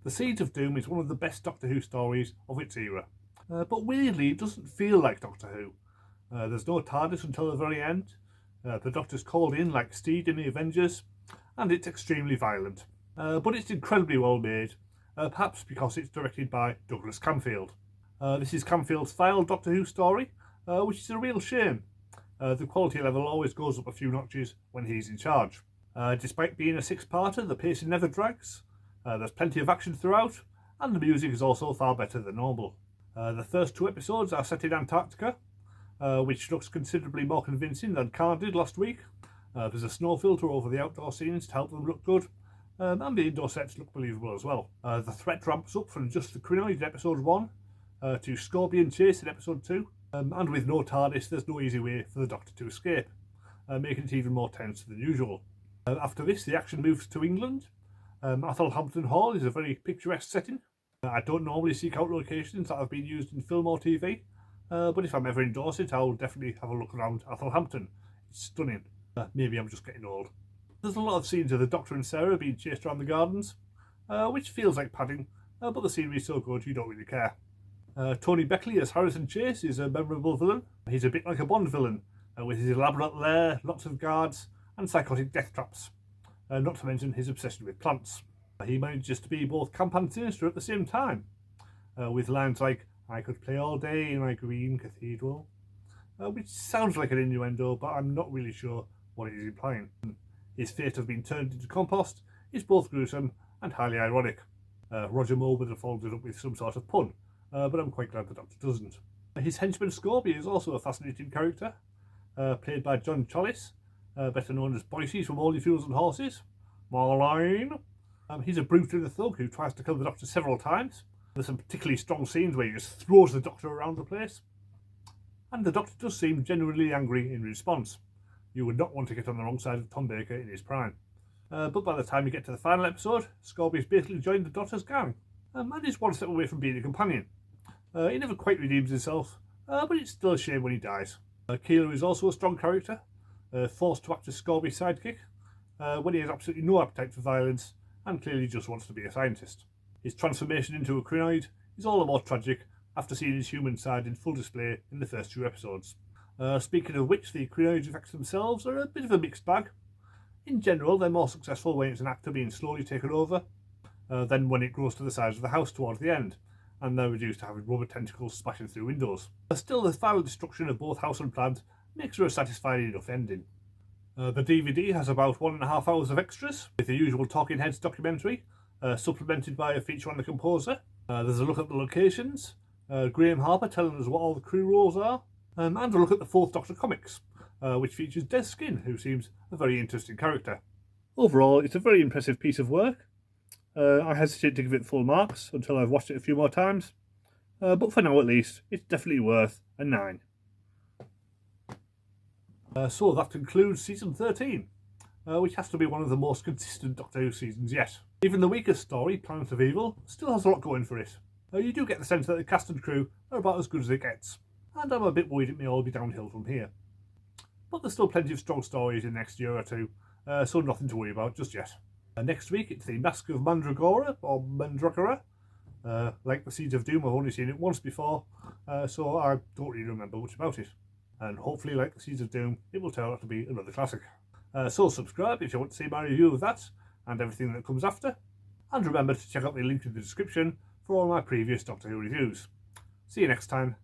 The Seeds of Doom is one of the best Doctor Who stories of its era, but weirdly it doesn't feel like Doctor Who. There's no TARDIS until the very end, the Doctor's called in like Steed in the Avengers, and it's extremely violent. But it's incredibly well made, perhaps because it's directed by Douglas Camfield. This is Camfield's final Doctor Who story, which is a real shame. The quality level always goes up a few notches when he's in charge. Despite being a six-parter, the pacing never drags. There's plenty of action throughout, and the music is also far better than normal. The first 2 episodes are set in Antarctica, which looks considerably more convincing than Khan did last week. There's a snow filter over the outdoor scenes to help them look good, and the indoor sets look believable as well. The threat ramps up from just the Krynoid in episode 1 to Scorpion Chase in episode 2, and with no TARDIS there's no easy way for the Doctor to escape, making it even more tense than usual. After this, the action moves to England. Athelhampton Hall is a very picturesque setting. I don't normally seek out locations that have been used in film or TV, but if I'm ever in Dorset, I'll definitely have a look around Athelhampton. It's stunning. Maybe I'm just getting old. There's a lot of scenes of the Doctor and Sarah being chased around the gardens, which feels like padding, but the scenery is so good you don't really care. Tony Beckley as Harrison Chase is a memorable villain. He's a bit like a Bond villain, with his elaborate lair, lots of guards, and psychotic death traps, not to mention his obsession with plants. He manages to be both camp and sinister at the same time, with lines like, "I could play all day in my green cathedral," which sounds like an innuendo, but I'm not really sure what it is implying. His fate of being turned into compost is both gruesome and highly ironic. Roger Moore would have followed it up with some sort of pun, but I'm quite glad the Doctor doesn't. His henchman Scorby is also a fascinating character, played by John Challis, better known as Boyces from Only Fools and Horses. Marlene. He's a brute and a thug who tries to kill the Doctor several times. There's some particularly strong scenes where he just throws the Doctor around the place. And the Doctor does seem genuinely angry in response. You would not want to get on the wrong side of Tom Baker in his prime. But by the time you get to the final episode, Scorby's basically joined the Doctor's gang, and is one step away from being a companion. He never quite redeems himself, but it's still a shame when he dies. Keeler is also a strong character, forced to act as Scorby's sidekick, when he has absolutely no appetite for violence and clearly just wants to be a scientist. His transformation into a Krynoid is all the more tragic after seeing his human side in full display in the first 2 episodes. Speaking of which, the Krynoid effects themselves are a bit of a mixed bag. In general, they're more successful when it's an actor being slowly taken over, than when it grows to the size of the house towards the end, and they're reduced to having rubber tentacles splashing through windows. Still, the final destruction of both house and plant makes for a satisfying enough ending. The DVD has about 1.5 hours of extras, with the usual Talking Heads documentary, supplemented by a feature on the composer. There's a look at the locations, Graham Harper telling us what all the crew roles are, and a look at the 4th Doctor comics, which features Des Skin, who seems a very interesting character. Overall, it's a very impressive piece of work. I hesitate to give it full marks until I've watched it a few more times, but for now at least, it's definitely worth a 9. So that concludes season 13, which has to be one of the most consistent Doctor Who seasons yet. Even the weakest story, Planet of Evil, still has a lot going for it. You do get the sense that the cast and crew are about as good as it gets, and I'm a bit worried it may all be downhill from here. But there's still plenty of strong stories in the next year or two, so nothing to worry about just yet. Next week it's the Mask of Mandragora, or Mandragora. Like the Seeds of Doom, I've only seen it once before, so I don't really remember much about it. And hopefully, like the Seeds of Doom, it will turn out to be another classic. So subscribe if you want to see my review of that, and everything that comes after. And remember to check out the link in the description for all my previous Doctor Who reviews. See you next time.